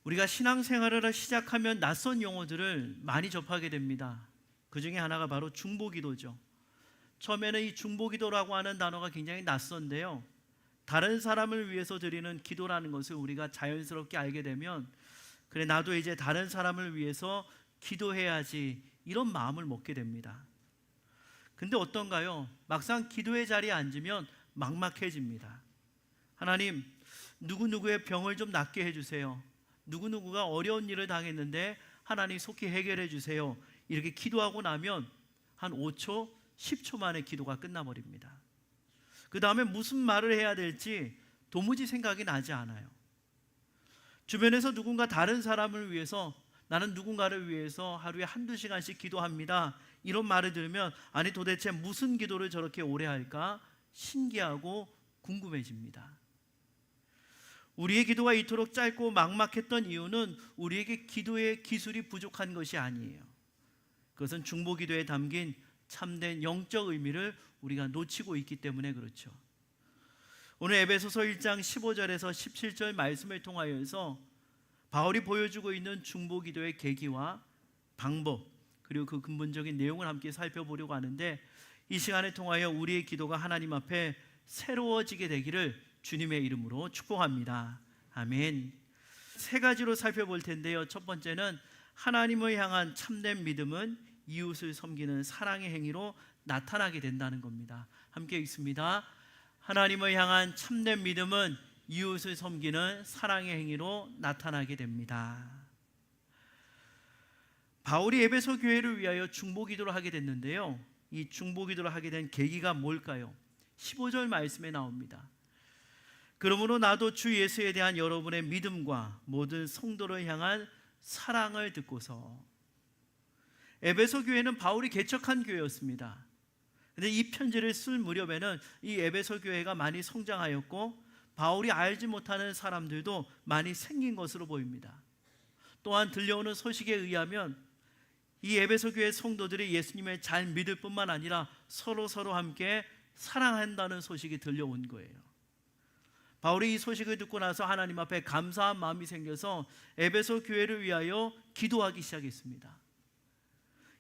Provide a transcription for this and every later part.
우리가 신앙생활을 시작하면 낯선 용어들을 많이 접하게 됩니다. 그 중에 하나가 바로 중보기도죠. 처음에는 이 중보기도라고 하는 단어가 굉장히 낯선데요, 다른 사람을 위해서 드리는 기도라는 것을 우리가 자연스럽게 알게 되면, 그래 나도 이제 다른 사람을 위해서 기도해야지, 이런 마음을 먹게 됩니다. 근데 어떤가요? 막상 기도의 자리에 앉으면 막막해집니다. 하나님, 누구누구의 병을 좀 낫게 해주세요. 누구누구가 어려운 일을 당했는데 하나님 속히 해결해 주세요. 이렇게 기도하고 나면 한 5초, 10초 만에 기도가 끝나버립니다. 그 다음에 무슨 말을 해야 될지 도무지 생각이 나지 않아요. 주변에서 누군가 다른 사람을 위해서, 나는 누군가를 위해서 하루에 한두 시간씩 기도합니다, 이런 말을 들으면 아니 도대체 무슨 기도를 저렇게 오래 할까 신기하고 궁금해집니다. 우리의 기도가 이토록 짧고 막막했던 이유는 우리에게 기도의 기술이 부족한 것이 아니에요. 그것은 중보기도에 담긴 참된 영적 의미를 우리가 놓치고 있기 때문에 그렇죠. 오늘 에베소서 1장 15절에서 17절 말씀을 통하여서 바울이 보여주고 있는 중보기도의 계기와 방법, 그리고 그 근본적인 내용을 함께 살펴보려고 하는데, 이 시간을 통하여 우리의 기도가 하나님 앞에 새로워지게 되기를 주님의 이름으로 축복합니다. 아멘. 세 가지로 살펴볼 텐데요, 첫 번째는 하나님을 향한 참된 믿음은 이웃을 섬기는 사랑의 행위로 나타나게 된다는 겁니다. 함께 읽습니다. 하나님을 향한 참된 믿음은 이웃을 섬기는 사랑의 행위로 나타나게 됩니다. 바울이 에베소 교회를 위하여 중보기도를 하게 됐는데요, 이 중보기도를 하게 된 계기가 뭘까요? 15절 말씀에 나옵니다. 그러므로 나도 주 예수에 대한 여러분의 믿음과 모든 성도를 향한 사랑을 듣고서. 에베소 교회는 바울이 개척한 교회였습니다. 그런데 이 편지를 쓸 무렵에는 이 에베소 교회가 많이 성장하였고 바울이 알지 못하는 사람들도 많이 생긴 것으로 보입니다. 또한 들려오는 소식에 의하면 이 에베소 교회 성도들이 예수님을 잘 믿을 뿐만 아니라 서로 함께 사랑한다는 소식이 들려온 거예요. 바울이 이 소식을 듣고 나서 하나님 앞에 감사한 마음이 생겨서 에베소 교회를 위하여 기도하기 시작했습니다.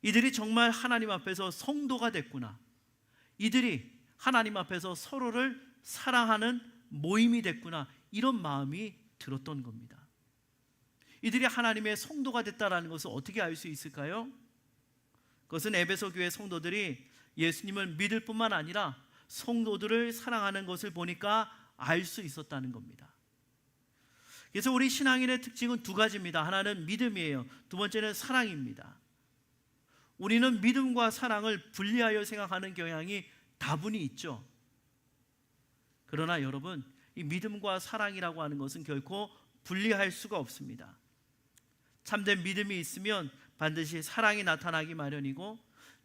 이들이 정말 하나님 앞에서 성도가 됐구나, 이들이 하나님 앞에서 서로를 사랑하는 모임이 됐구나, 이런 마음이 들었던 겁니다. 이들이 하나님의 성도가 됐다는 것을 어떻게 알 수 있을까요? 그것은 에베소 교회 성도들이 예수님을 믿을 뿐만 아니라 성도들을 사랑하는 것을 보니까 알 수 있었다는 겁니다. 그래서 우리 신앙인의 특징은 두 가지입니다. 하나는 믿음이에요. 두 번째는 사랑입니다. 우리는 믿음과 사랑을 분리하여 생각하는 경향이 다분히 있죠. 그러나 여러분, 이 믿음과 사랑이라고 하는 것은 결코 분리할 수가 없습니다. 참된 믿음이 있으면 반드시 사랑이 나타나기 마련이고,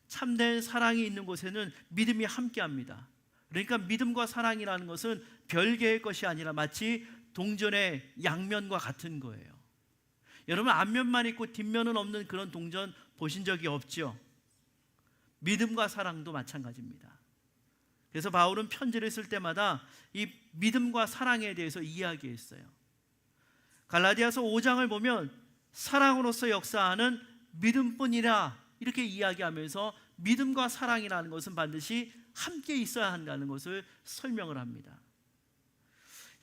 참된 사랑이 있는 곳에는 믿음이 함께합니다. 그러니까 믿음과 사랑이라는 것은 별개의 것이 아니라 마치 동전의 양면과 같은 거예요. 여러분, 앞면만 있고 뒷면은 없는 그런 동전 보신 적이 없죠? 믿음과 사랑도 마찬가지입니다. 그래서 바울은 편지를 쓸 때마다 이 믿음과 사랑에 대해서 이야기했어요. 갈라디아서 5장을 보면 사랑으로서 역사하는 믿음뿐이라 이렇게 이야기하면서 믿음과 사랑이라는 것은 반드시 함께 있어야 한다는 것을 설명을 합니다.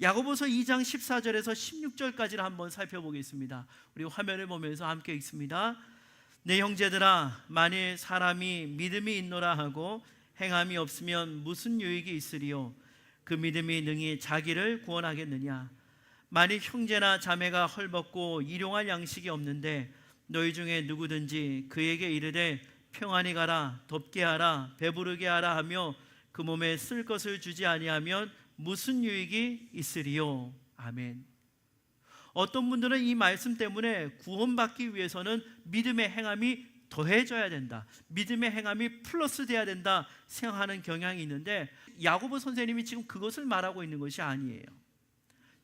야고보서 2장 14절에서 16절까지를 한번 살펴보겠습니다. 우리 화면을 보면서 함께 읽습니다. 내 형제들아, 만일 사람이 믿음이 있노라 하고 행함이 없으면 무슨 유익이 있으리요? 그 믿음이 능히 자기를 구원하겠느냐? 만일 형제나 자매가 헐벗고 일용할 양식이 없는데 너희 중에 누구든지 그에게 이르되 평안히 가라, 덥게 하라, 배부르게 하라 하며 그 몸에 쓸 것을 주지 아니하면 무슨 유익이 있으리요? 아멘. 어떤 분들은 이 말씀 때문에 구원받기 위해서는 믿음의 행함이 더해져야 된다, 믿음의 행함이 플러스 돼야 된다 생각하는 경향이 있는데, 야고보 선생님이 지금 그것을 말하고 있는 것이 아니에요.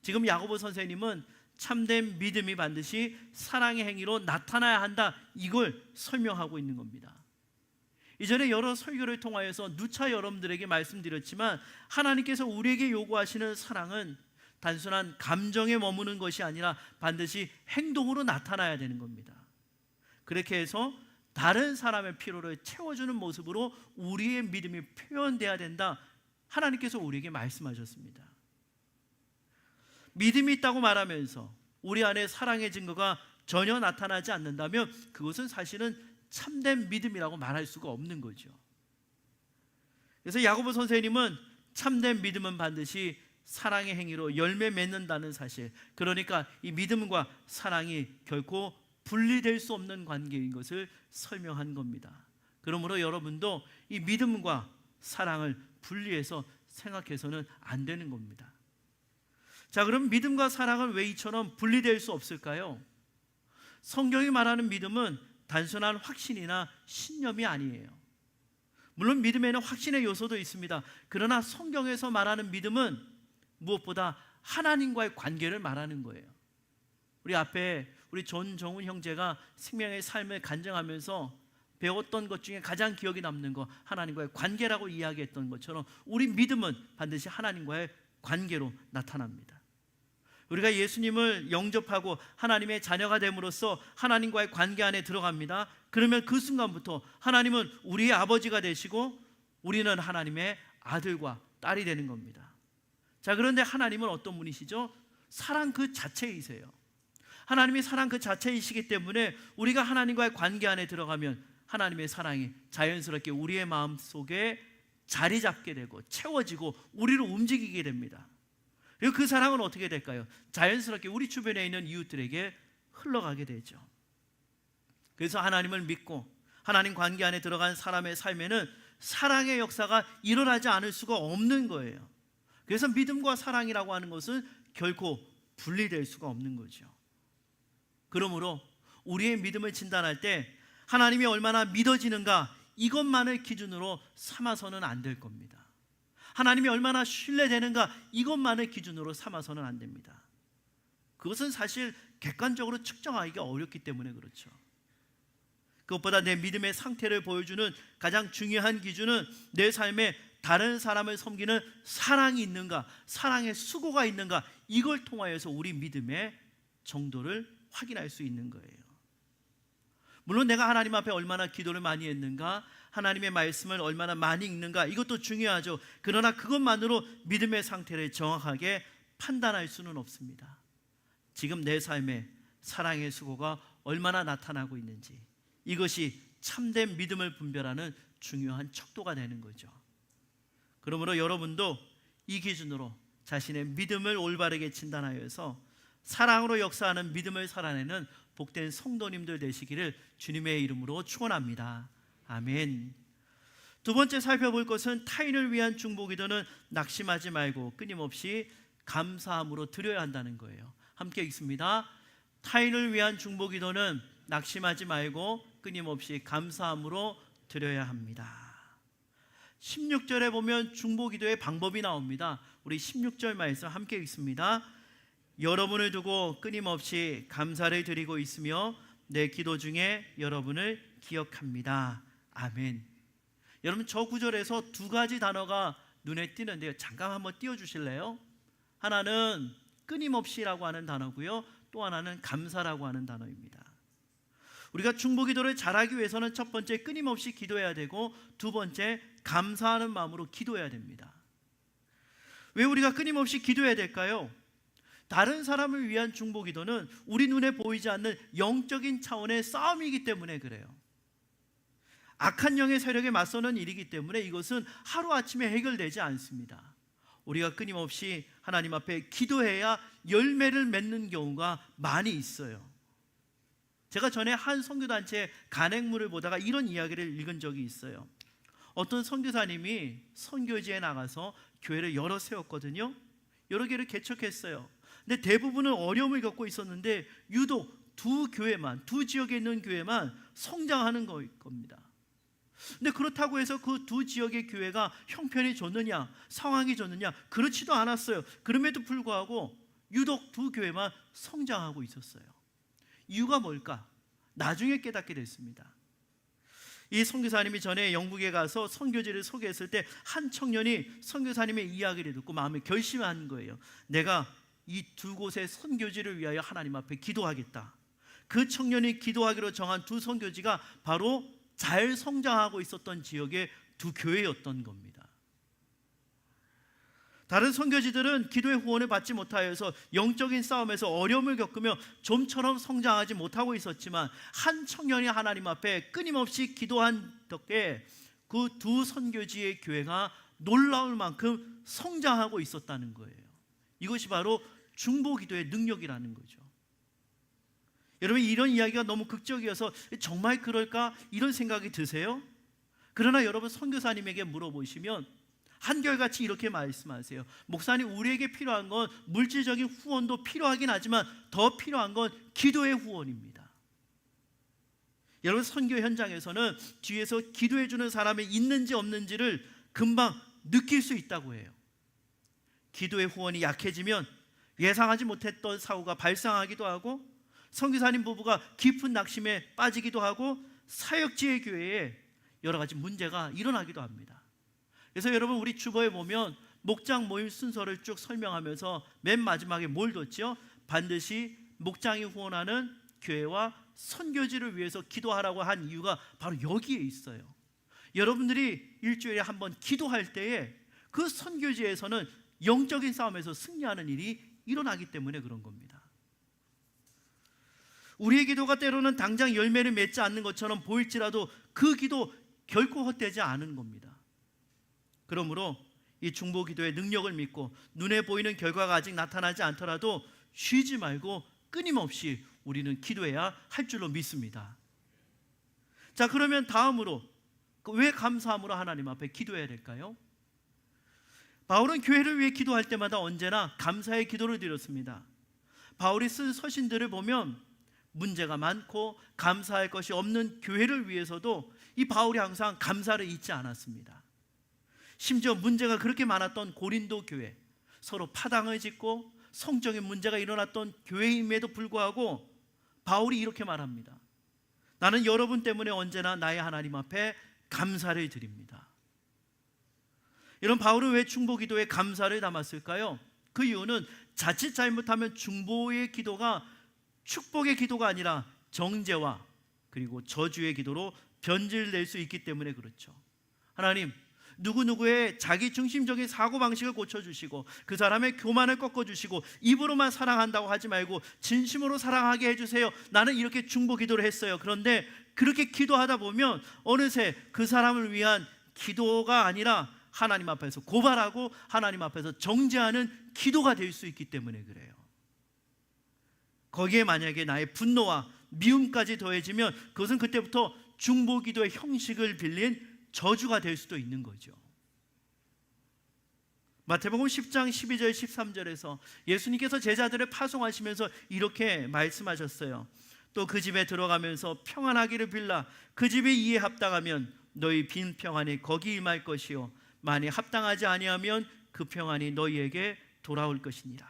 지금 야고보 선생님은 참된 믿음이 반드시 사랑의 행위로 나타나야 한다, 이걸 설명하고 있는 겁니다. 이전에 여러 설교를 통하여서 누차 여러분들에게 말씀드렸지만, 하나님께서 우리에게 요구하시는 사랑은 단순한 감정에 머무는 것이 아니라 반드시 행동으로 나타나야 되는 겁니다. 그렇게 해서 다른 사람의 필요를 채워주는 모습으로 우리의 믿음이 표현돼야 된다. 하나님께서 우리에게 말씀하셨습니다. 믿음이 있다고 말하면서 우리 안에 사랑의 증거가 전혀 나타나지 않는다면 그것은 사실은 참된 믿음이라고 말할 수가 없는 거죠. 그래서 야고보 선생님은 참된 믿음은 반드시 사랑의 행위로 열매 맺는다는 사실, 그러니까 이 믿음과 사랑이 결코 분리될 수 없는 관계인 것을 설명한 겁니다. 그러므로 여러분도 이 믿음과 사랑을 분리해서 생각해서는 안 되는 겁니다. 자, 그럼 믿음과 사랑은 왜 이처럼 분리될 수 없을까요? 성경이 말하는 믿음은 단순한 확신이나 신념이 아니에요. 물론 믿음에는 확신의 요소도 있습니다. 그러나 성경에서 말하는 믿음은 무엇보다 하나님과의 관계를 말하는 거예요. 우리 앞에 우리 전정훈 형제가 생명의 삶을 간증하면서 배웠던 것 중에 가장 기억에 남는 거 하나님과의 관계라고 이야기했던 것처럼 우리 믿음은 반드시 하나님과의 관계로 나타납니다. 우리가 예수님을 영접하고 하나님의 자녀가 됨으로써 하나님과의 관계 안에 들어갑니다. 그러면 그 순간부터 하나님은 우리의 아버지가 되시고 우리는 하나님의 아들과 딸이 되는 겁니다. 자, 그런데 하나님은 어떤 분이시죠? 사랑 그 자체이세요. 하나님이 사랑 그 자체이시기 때문에 우리가 하나님과의 관계 안에 들어가면 하나님의 사랑이 자연스럽게 우리의 마음속에 자리 잡게 되고 채워지고 우리로 움직이게 됩니다. 그리고 그 사랑은 어떻게 될까요? 자연스럽게 우리 주변에 있는 이웃들에게 흘러가게 되죠. 그래서 하나님을 믿고 하나님 관계 안에 들어간 사람의 삶에는 사랑의 역사가 일어나지 않을 수가 없는 거예요. 그래서 믿음과 사랑이라고 하는 것은 결코 분리될 수가 없는 거죠. 그러므로 우리의 믿음을 진단할 때 하나님이 얼마나 믿어지는가 이것만을 기준으로 삼아서는 안 될 겁니다. 하나님이 얼마나 신뢰되는가 이것만을 기준으로 삼아서는 안 됩니다. 그것은 사실 객관적으로 측정하기가 어렵기 때문에 그렇죠. 그것보다 내 믿음의 상태를 보여주는 가장 중요한 기준은 내 삶에 다른 사람을 섬기는 사랑이 있는가, 사랑의 수고가 있는가, 이걸 통하여서 우리 믿음의 정도를 확인할 수 있는 거예요. 물론 내가 하나님 앞에 얼마나 기도를 많이 했는가, 하나님의 말씀을 얼마나 많이 읽는가, 이것도 중요하죠. 그러나 그것만으로 믿음의 상태를 정확하게 판단할 수는 없습니다. 지금 내 삶에 사랑의 수고가 얼마나 나타나고 있는지, 이것이 참된 믿음을 분별하는 중요한 척도가 되는 거죠. 그러므로 여러분도 이 기준으로 자신의 믿음을 올바르게 진단하여서 사랑으로 역사하는 믿음을 살아내는 복된 성도님들 되시기를 주님의 이름으로 축원합니다. 아멘. 두 번째 살펴볼 것은 타인을 위한 중보기도는 낙심하지 말고 끊임없이 감사함으로 드려야 한다는 거예요. 함께 읽습니다. 타인을 위한 중보기도는 낙심하지 말고 끊임없이 감사함으로 드려야 합니다. 16절에 보면 중보기도의 방법이 나옵니다. 우리 16절 말씀 함께 읽습니다. 여러분을 두고 끊임없이 감사를 드리고 있으며 내 기도 중에 여러분을 기억합니다. 아멘. 여러분, 저 구절에서 두 가지 단어가 눈에 띄는데요. 잠깐 한번 띄워주실래요? 하나는 끊임없이라고 하는 단어고요, 또 하나는 감사라고 하는 단어입니다. 우리가 중보기도를 잘하기 위해서는 첫 번째 끊임없이 기도해야 되고, 두 번째 감사하는 마음으로 기도해야 됩니다. 왜 우리가 끊임없이 기도해야 될까요? 다른 사람을 위한 중보기도는 우리 눈에 보이지 않는 영적인 차원의 싸움이기 때문에 그래요. 악한 영의 세력에 맞서는 일이기 때문에 이것은 하루아침에 해결되지 않습니다. 우리가 끊임없이 하나님 앞에 기도해야 열매를 맺는 경우가 많이 있어요. 제가 전에 한 선교단체 간행물을 보다가 이런 이야기를 읽은 적이 있어요. 어떤 선교사님이 선교지에 나가서 교회를 여러 세웠거든요. 여러 개를 개척했어요. 근데 대부분은 어려움을 겪고 있었는데 유독 두 지역에 있는 교회만 성장하는 겁니다. 근데 그렇다고 해서 그 두 지역의 교회가 형편이 좋느냐, 상황이 좋느냐, 그렇지도 않았어요. 그럼에도 불구하고 유독 두 교회만 성장하고 있었어요. 이유가 뭘까? 나중에 깨닫게 됐습니다. 이 선교사님이 전에 영국에 가서 선교지를 소개했을 때 한 청년이 선교사님의 이야기를 듣고 마음에 결심한 거예요. 내가 이 두 곳의 선교지를 위하여 하나님 앞에 기도하겠다. 그 청년이 기도하기로 정한 두 선교지가 바로 잘 성장하고 있었던 지역의 두 교회였던 겁니다. 다른 선교지들은 기도의 후원을 받지 못하여서 영적인 싸움에서 어려움을 겪으며 좀처럼 성장하지 못하고 있었지만, 한 청년이 하나님 앞에 끊임없이 기도한 덕에 그 두 선교지의 교회가 놀라울 만큼 성장하고 있었다는 거예요. 이것이 바로 중보기도의 능력이라는 거죠. 여러분, 이런 이야기가 너무 극적이어서 정말 그럴까 이런 생각이 드세요? 그러나 여러분, 선교사님에게 물어보시면 한결같이 이렇게 말씀하세요. 목사님, 우리에게 필요한 건 물질적인 후원도 필요하긴 하지만 더 필요한 건 기도의 후원입니다. 여러분, 선교 현장에서는 뒤에서 기도해 주는 사람이 있는지 없는지를 금방 느낄 수 있다고 해요. 기도의 후원이 약해지면 예상하지 못했던 사고가 발생하기도 하고, 선교사님 부부가 깊은 낙심에 빠지기도 하고, 사역지의 교회에 여러 가지 문제가 일어나기도 합니다. 그래서 여러분, 우리 주보에 보면 목장 모임 순서를 쭉 설명하면서 맨 마지막에 뭘 뒀죠? 반드시 목장이 후원하는 교회와 선교지를 위해서 기도하라고 한 이유가 바로 여기에 있어요. 여러분들이 일주일에 한 번 기도할 때에 그 선교지에서는 영적인 싸움에서 승리하는 일이 일어나기 때문에 그런 겁니다. 우리의 기도가 때로는 당장 열매를 맺지 않는 것처럼 보일지라도 그 기도 결코 헛되지 않은 겁니다. 그러므로 이 중보기도의 능력을 믿고 눈에 보이는 결과가 아직 나타나지 않더라도 쉬지 말고 끊임없이 우리는 기도해야 할 줄로 믿습니다. 자, 그러면 다음으로 왜 감사함으로 하나님 앞에 기도해야 될까요? 바울은 교회를 위해 기도할 때마다 언제나 감사의 기도를 드렸습니다. 바울이 쓴 서신들을 보면 문제가 많고 감사할 것이 없는 교회를 위해서도 이 바울이 항상 감사를 잊지 않았습니다. 심지어 문제가 그렇게 많았던 고린도 교회, 서로 파당을 짓고 성적인 문제가 일어났던 교회임에도 불구하고 바울이 이렇게 말합니다. 나는 여러분 때문에 언제나 나의 하나님 앞에 감사를 드립니다. 이런 바울은 왜 중보기도에 감사를 담았을까요? 그 이유는 자칫 잘못하면 중보의 기도가 축복의 기도가 아니라 정죄와 그리고 저주의 기도로 변질될 수 있기 때문에 그렇죠. 하나님, 누구누구의 자기 중심적인 사고방식을 고쳐주시고 그 사람의 교만을 꺾어주시고 입으로만 사랑한다고 하지 말고 진심으로 사랑하게 해주세요. 나는 이렇게 중보기도를 했어요. 그런데 그렇게 기도하다 보면 어느새 그 사람을 위한 기도가 아니라 하나님 앞에서 고발하고 하나님 앞에서 정죄하는 기도가 될 수 있기 때문에 그래요. 거기에 만약에 나의 분노와 미움까지 더해지면 그것은 그때부터 중보기도의 형식을 빌린 저주가 될 수도 있는 거죠. 마태복음 10장 12절 13절에서 예수님께서 제자들을 파송하시면서 이렇게 말씀하셨어요. 또 그 집에 들어가면서 평안하기를 빌라. 그 집이 이에 합당하면 너희 빈 평안이 거기 임할 것이요 만일 합당하지 아니하면 그 평안이 너희에게 돌아올 것이니라.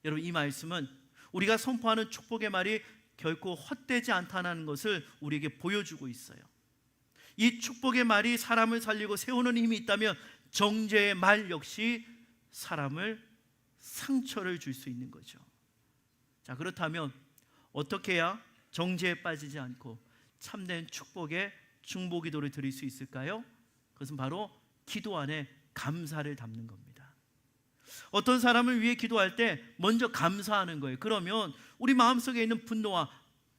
여러분, 이 말씀은 우리가 선포하는 축복의 말이 결코 헛되지 않다는 것을 우리에게 보여주고 있어요. 이 축복의 말이 사람을 살리고 세우는 힘이 있다면 정죄의 말 역시 사람을 상처를 줄 수 있는 거죠. 자, 그렇다면 어떻게 해야 정죄에 빠지지 않고 참된 축복의 중보기도를 드릴 수 있을까요? 그것은 바로 기도 안에 감사를 담는 겁니다. 어떤 사람을 위해 기도할 때 먼저 감사하는 거예요. 그러면 우리 마음속에 있는 분노와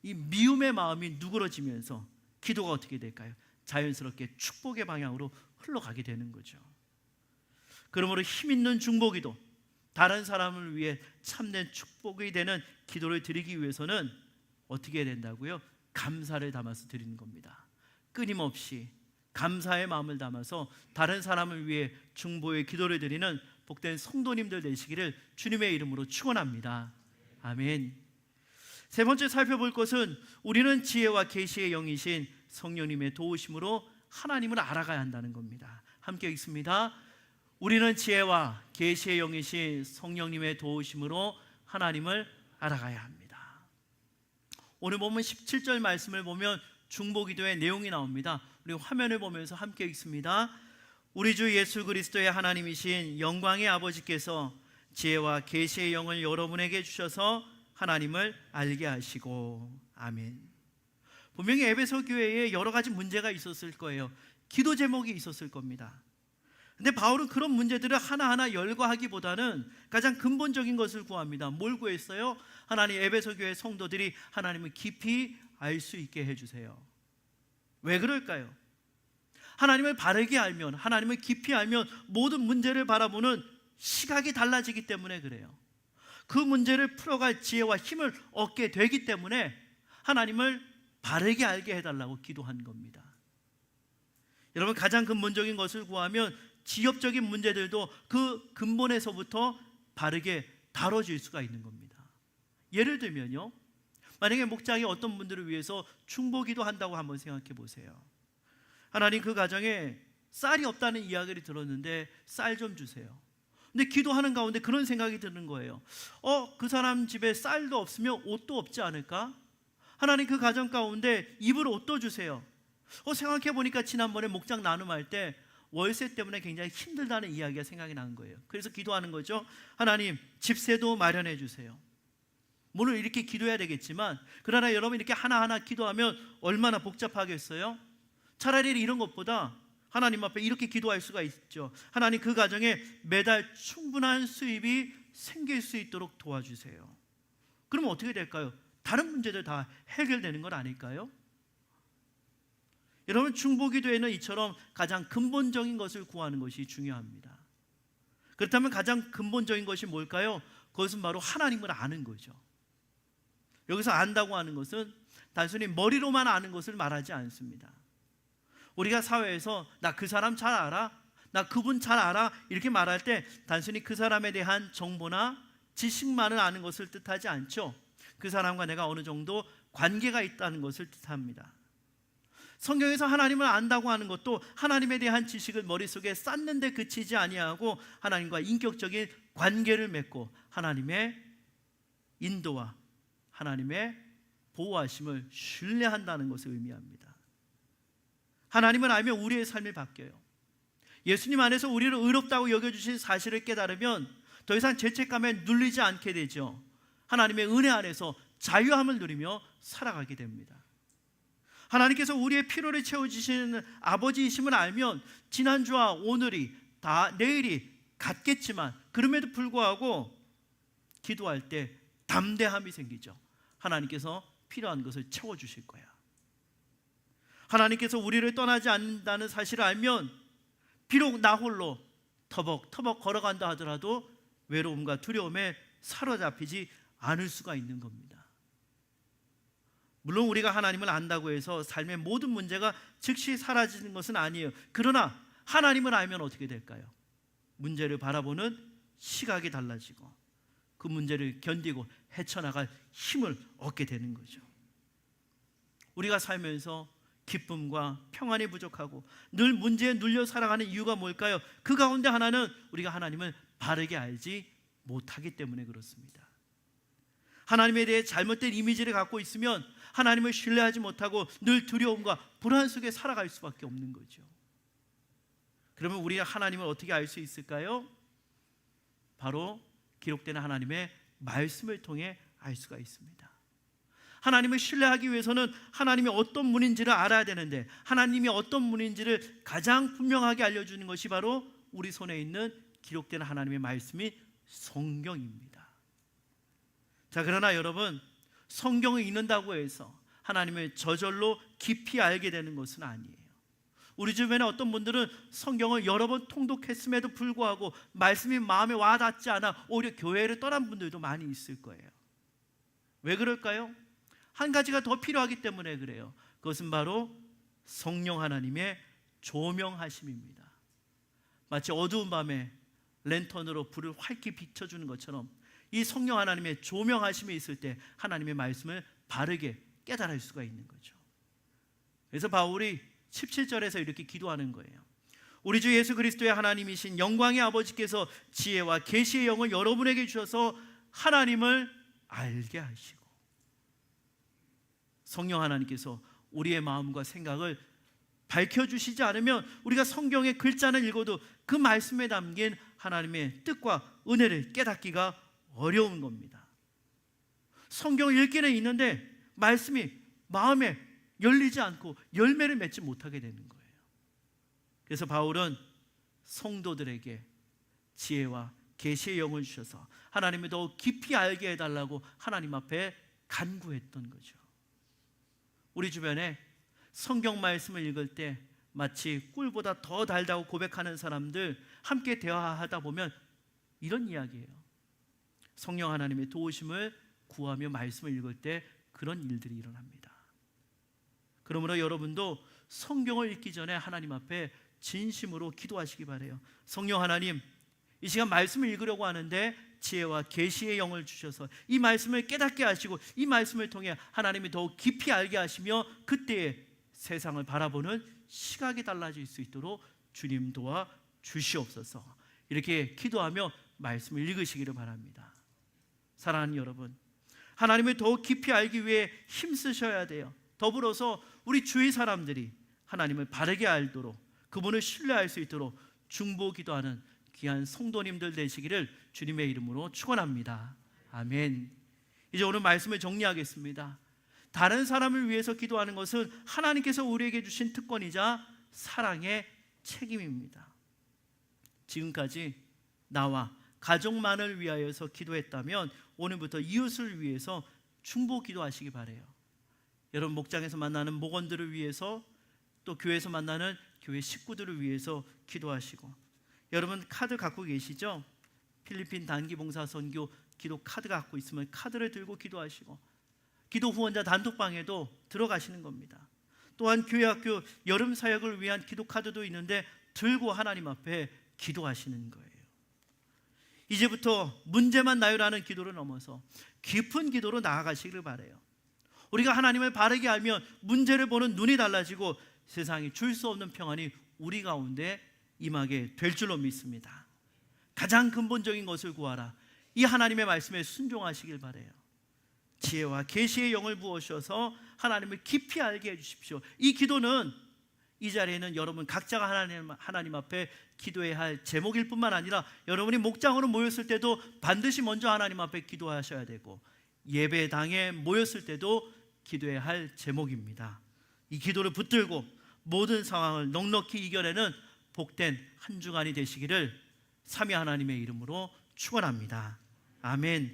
이 미움의 마음이 누그러지면서 기도가 어떻게 될까요? 자연스럽게 축복의 방향으로 흘러가게 되는 거죠. 그러므로 힘있는 중보기도, 다른 사람을 위해 참된 축복이 되는 기도를 드리기 위해서는 어떻게 해야 된다고요? 감사를 담아서 드리는 겁니다. 끊임없이 감사의 마음을 담아서 다른 사람을 위해 중보의 기도를 드리는 복된 성도님들 되시기를 주님의 이름으로 축원합니다. 아멘. 세 번째 살펴볼 것은 우리는 지혜와 계시의 영이신 성령님의 도우심으로 하나님을 알아가야 한다는 겁니다. 함께 읽습니다. 우리는 지혜와 계시의 영이신 성령님의 도우심으로 하나님을 알아가야 합니다. 오늘 보면 17절 말씀을 보면 중보기도의 내용이 나옵니다. 우리 화면을 보면서 함께 읽습니다. 우리 주 예수 그리스도의 하나님이신 영광의 아버지께서 지혜와 계시의 영을 여러분에게 주셔서 하나님을 알게 하시고. 아멘. 분명히 에베소 교회에 여러 가지 문제가 있었을 거예요. 기도 제목이 있었을 겁니다. 근데 바울은 그런 문제들을 하나하나 열거하기보다는 가장 근본적인 것을 구합니다. 뭘 구했어요? 하나님, 에베소 교회 성도들이 하나님을 깊이 알 수 있게 해주세요. 왜 그럴까요? 하나님을 바르게 알면, 하나님을 깊이 알면 모든 문제를 바라보는 시각이 달라지기 때문에 그래요. 그 문제를 풀어갈 지혜와 힘을 얻게 되기 때문에 하나님을 바르게 알게 해달라고 기도한 겁니다. 여러분, 가장 근본적인 것을 구하면 지엽적인 문제들도 그 근본에서부터 바르게 다뤄질 수가 있는 겁니다. 예를 들면요, 만약에 목장이 어떤 분들을 위해서 중보기도 한다고 한번 생각해 보세요. 하나님, 그 가정에 쌀이 없다는 이야기를 들었는데 쌀 좀 주세요. 근데 기도하는 가운데 그런 생각이 드는 거예요. 그 사람 집에 쌀도 없으면 옷도 없지 않을까? 하나님, 그 가정 가운데 입을 옷도 주세요. 생각해 보니까 지난번에 목장 나눔할 때 월세 때문에 굉장히 힘들다는 이야기가 생각이 나는 거예요. 그래서 기도하는 거죠. 하나님, 집세도 마련해 주세요. 물론 이렇게 기도해야 되겠지만, 그러나 여러분, 이렇게 하나하나 기도하면 얼마나 복잡하겠어요? 차라리 이런 것보다 하나님 앞에 이렇게 기도할 수가 있죠. 하나님, 그 가정에 매달 충분한 수입이 생길 수 있도록 도와주세요. 그러면 어떻게 될까요? 다른 문제들 다 해결되는 건 아닐까요? 여러분, 중보기도에는 이처럼 가장 근본적인 것을 구하는 것이 중요합니다. 그렇다면 가장 근본적인 것이 뭘까요? 그것은 바로 하나님을 아는 거죠. 여기서 안다고 하는 것은 단순히 머리로만 아는 것을 말하지 않습니다. 우리가 사회에서 나 그 사람 잘 알아? 나 그분 잘 알아? 이렇게 말할 때 단순히 그 사람에 대한 정보나 지식만을 아는 것을 뜻하지 않죠. 그 사람과 내가 어느 정도 관계가 있다는 것을 뜻합니다. 성경에서 하나님을 안다고 하는 것도 하나님에 대한 지식을 머릿속에 쌓는 데 그치지 아니하고 하나님과 인격적인 관계를 맺고 하나님의 인도와 하나님의 보호하심을 신뢰한다는 것을 의미합니다. 하나님을 알면 우리의 삶이 바뀌어요. 예수님 안에서 우리를 의롭다고 여겨주신 사실을 깨달으면 더 이상 죄책감에 눌리지 않게 되죠. 하나님의 은혜 안에서 자유함을 누리며 살아가게 됩니다. 하나님께서 우리의 필요를 채워주시는 아버지이심을 알면 지난주와 오늘이 다 내일이 같겠지만 그럼에도 불구하고 기도할 때 담대함이 생기죠. 하나님께서 필요한 것을 채워주실 거야. 하나님께서 우리를 떠나지 않는다는 사실을 알면 비록 나 홀로 터벅터벅 걸어간다 하더라도 외로움과 두려움에 사로잡히지 않을 수가 있는 겁니다. 물론 우리가 하나님을 안다고 해서 삶의 모든 문제가 즉시 사라지는 것은 아니에요. 그러나 하나님을 알면 어떻게 될까요? 문제를 바라보는 시각이 달라지고 그 문제를 견디고 헤쳐나갈 힘을 얻게 되는 거죠. 우리가 살면서 기쁨과 평안이 부족하고 늘 문제에 눌려 살아가는 이유가 뭘까요? 그 가운데 하나는 우리가 하나님을 바르게 알지 못하기 때문에 그렇습니다. 하나님에 대해 잘못된 이미지를 갖고 있으면 하나님을 신뢰하지 못하고 늘 두려움과 불안 속에 살아갈 수밖에 없는 거죠. 그러면 우리가 하나님을 어떻게 알 수 있을까요? 바로 기록되는 하나님의 말씀을 통해 알 수가 있습니다. 하나님을 신뢰하기 위해서는 하나님이 어떤 분인지를 알아야 되는데 하나님이 어떤 분인지를 가장 분명하게 알려주는 것이 바로 우리 손에 있는 기록되는 하나님의 말씀이 성경입니다. 자, 그러나 여러분, 성경을 읽는다고 해서 하나님을 저절로 깊이 알게 되는 것은 아니에요. 우리 주변에 어떤 분들은 성경을 여러 번 통독했음에도 불구하고 말씀이 마음에 와닿지 않아 오히려 교회를 떠난 분들도 많이 있을 거예요. 왜 그럴까요? 한 가지가 더 필요하기 때문에 그래요. 그것은 바로 성령 하나님의 조명하심입니다. 마치 어두운 밤에 랜턴으로 불을 활기 비춰주는 것처럼 이 성령 하나님의 조명하심이 있을 때 하나님의 말씀을 바르게 깨달을 수가 있는 거죠. 그래서 바울이 17절에서 이렇게 기도하는 거예요. 우리 주 예수 그리스도의 하나님이신 영광의 아버지께서 지혜와 계시의 영을 여러분에게 주셔서 하나님을 알게 하시고, 성령 하나님께서 우리의 마음과 생각을 밝혀주시지 않으면 우리가 성경의 글자는 읽어도 그 말씀에 담긴 하나님의 뜻과 은혜를 깨닫기가 어려운 겁니다. 성경을 읽기는 있는데 말씀이 마음에 열리지 않고 열매를 맺지 못하게 되는 거예요. 그래서 바울은 성도들에게 지혜와 계시의 영을 주셔서 하나님을 더욱 깊이 알게 해달라고 하나님 앞에 간구했던 거죠. 우리 주변에 성경 말씀을 읽을 때 마치 꿀보다 더 달다고 고백하는 사람들 함께 대화하다 보면 이런 이야기예요. 성령 하나님의 도우심을 구하며 말씀을 읽을 때 그런 일들이 일어납니다. 그러므로 여러분도 성경을 읽기 전에 하나님 앞에 진심으로 기도하시기 바라요. 성령 하나님, 이 시간 말씀을 읽으려고 하는데 지혜와 계시의 영을 주셔서 이 말씀을 깨닫게 하시고 이 말씀을 통해 하나님이 더욱 깊이 알게 하시며 그때에 세상을 바라보는 시각이 달라질 수 있도록 주님 도와 주시옵소서. 이렇게 기도하며 말씀을 읽으시기를 바랍니다. 사랑하는 여러분, 하나님을 더욱 깊이 알기 위해 힘쓰셔야 돼요. 더불어서 우리 주위 사람들이 하나님을 바르게 알도록 그분을 신뢰할 수 있도록 중보기도하는 귀한 성도님들 되시기를 주님의 이름으로 축원합니다. 아멘. 이제 오늘 말씀을 정리하겠습니다. 다른 사람을 위해서 기도하는 것은 하나님께서 우리에게 주신 특권이자 사랑의 책임입니다. 지금까지 나와 가족만을 위하여서 기도했다면 오늘부터 이웃을 위해서 중보 기도하시기 바라요. 여러분 목장에서 만나는 목원들을 위해서 또 교회에서 만나는 교회 식구들을 위해서 기도하시고, 여러분 카드 갖고 계시죠? 필리핀 단기봉사 선교 기도 카드 갖고 있으면 카드를 들고 기도하시고 기도 후원자 단톡방에도 들어가시는 겁니다. 또한 교회 학교 여름 사역을 위한 기도 카드도 있는데 들고 하나님 앞에 기도하시는 거예요. 이제부터 문제만 나열하는 기도를 넘어서 깊은 기도로 나아가시기를 바라요. 우리가 하나님을 바르게 알면 문제를 보는 눈이 달라지고 세상이 줄 수 없는 평안이 우리 가운데 임하게 될 줄로 믿습니다. 가장 근본적인 것을 구하라. 이 하나님의 말씀에 순종하시길 바라요. 지혜와 계시의 영을 부어주셔서 하나님을 깊이 알게 해주십시오. 이 기도는 이 자리에는 여러분 각자가 하나님 앞에 기도해야 할 제목일 뿐만 아니라 여러분이 목장으로 모였을 때도 반드시 먼저 하나님 앞에 기도하셔야 되고 예배당에 모였을 때도 기도해야 할 제목입니다. 이 기도를 붙들고 모든 상황을 넉넉히 이겨내는 복된 한 주간이 되시기를 삼위 하나님의 이름으로 축원합니다. 아멘.